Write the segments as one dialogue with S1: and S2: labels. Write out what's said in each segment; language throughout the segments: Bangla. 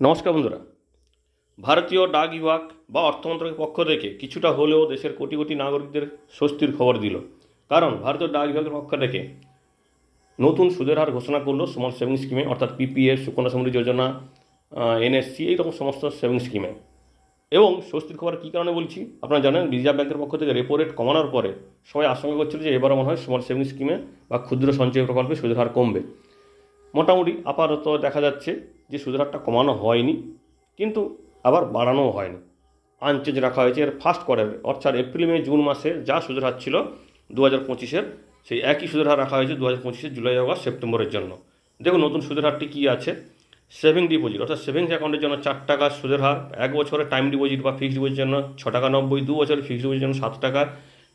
S1: নমস্কার বন্ধুরা। ভারতীয় ডাক বিভাগ বা অর্থ মন্ত্রকের পক্ষ থেকে কিছুটা হলেও দেশের কোটি কোটি নাগরিকদের স্বস্তির খবর দিল। কারণ ভারতীয় ডাক বিভাগের পক্ষ থেকে নতুন সুদের হার ঘোষণা করলো স্মল সেভিং স্কিমে, অর্থাৎ পিপিএফ, সুকন্যা সমৃদ্ধি যোজনা, এনএসসি, এইরকম সমস্ত সেভিং স্কিমে। এবং স্বস্তির খবর কী কারণে বলছি, আপনারা জানেন রিজার্ভ ব্যাংকের পক্ষ থেকে রেপো রেট কমানোর পরে সবাই আশঙ্কা করছিল যে এবারও মনে হয় স্মল সেভিং স্কিমে বা ক্ষুদ্র সঞ্চয় প্রকল্পে সুদের হার কমবে। মোটামুটি আপাতত দেখা যাচ্ছে যে সুদের হারটা কমানো হয়নি, কিন্তু আবার বাড়ানোও হয়নি, আনচেঞ্জ রাখা হয়েছে। এর ফার্স্ট কোয়ার্টারে, অর্থাৎ এপ্রিল মে জুন মাসে যা সুদের হার ছিল 2025-এর, সেই একই সুদের হার রাখা হয়েছে 2025-এর জুলাই, আগস্ট, সেপ্টেম্বরের জন্য। দেখুন নতুন সুদের হারটি কী আছে। সেভিং ডিপোজিট অর্থাৎ সেভিংস অ্যাকাউন্টের জন্য 4 টাকা সুদের হার, 1 বছরের টাইম ডিপোজিট বা ফিক্সড ডিপোজিটের জন্য 6 টাকা 90, 2 বছরের ফিক্সড ডিপোজিটের জন্য 7 টাকা,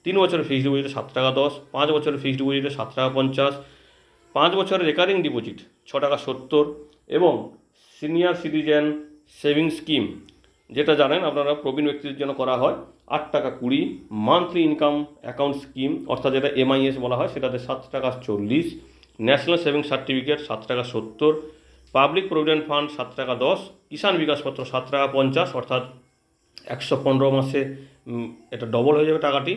S1: 3 বছরের ফিক্সড ডিপোজিটে 7 টাকা 10, 5 বছরের ফিক্সড ডিপোজিটে 7 টাকা 50, 5 বছরের রেকারিং ডিপোজিট 6 টাকা 70, এবং সিনিয়র সিটিজেন সেভিং স্কিম, যেটা জানেন আপনারা প্রবীণ ব্যক্তিদের জন্য করা হয়, 8 টাকা 20, মান্থলি ইনকাম অ্যাকাউন্ট স্কিম অর্থাৎ যেটা MIS বলা হয় সেটাতে 7 টাকা 40, ন্যাশনাল সেভিং সার্টিফিকেট 7 টাকা 70, পাবলিক প্রভিডেন্ট ফান্ড 7 টাকা 10, কিষাণ বিকাশপত্র 7 টাকা 50, অর্থাৎ 115 মাসে এটা ডবল হয়ে যাবে টাকাটি,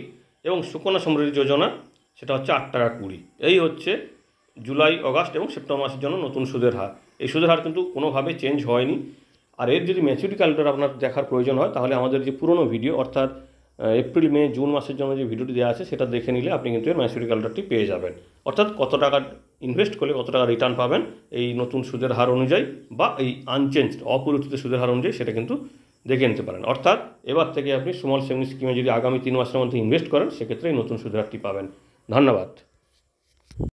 S1: এবং সুকন্যা সমৃদ্ধি যোজনা সেটা হচ্ছে 8 টাকা 20। এই হচ্ছে জুলাই, আগস্ট এবং সেপ্টেম্বর মাসের জন্য নতুন সুদের হার। এই সুদের হার কিন্তু কোনোভাবে চেঞ্জ হয়নি। আর এর যদি ম্যাচুরিটি ক্যালকুলেটর আপনার দেখার প্রয়োজন হয়, তাহলে আমাদের যে পুরনো ভিডিও অর্থাৎ এপ্রিল মে জুন মাসের জন্য যে ভিডিওটি দেওয়া আছে সেটা দেখে নিলে আপনি কিন্তু এর ম্যাচুরিটি ক্যালকুলেটরটি পেয়ে যাবেন। অর্থাৎ কত টাকা ইনভেস্ট করলে কত টাকা রিটার্ন পাবেন এই নতুন সুদের হার অনুযায়ী, বা এই আনচেঞ্জড অপরিবর্তিত সুদের হার অনুযায়ী, সেটা কিন্তু দেখে নিতে পারেন। অর্থাৎ এবার থেকে আপনি স্মল সেভিং স্কিমে যদি আগামী 3 মাসের মধ্যে ইনভেস্ট করেন, সেক্ষেত্রে এই নতুন সুদের হারটি পাবেন। ধন্যবাদ।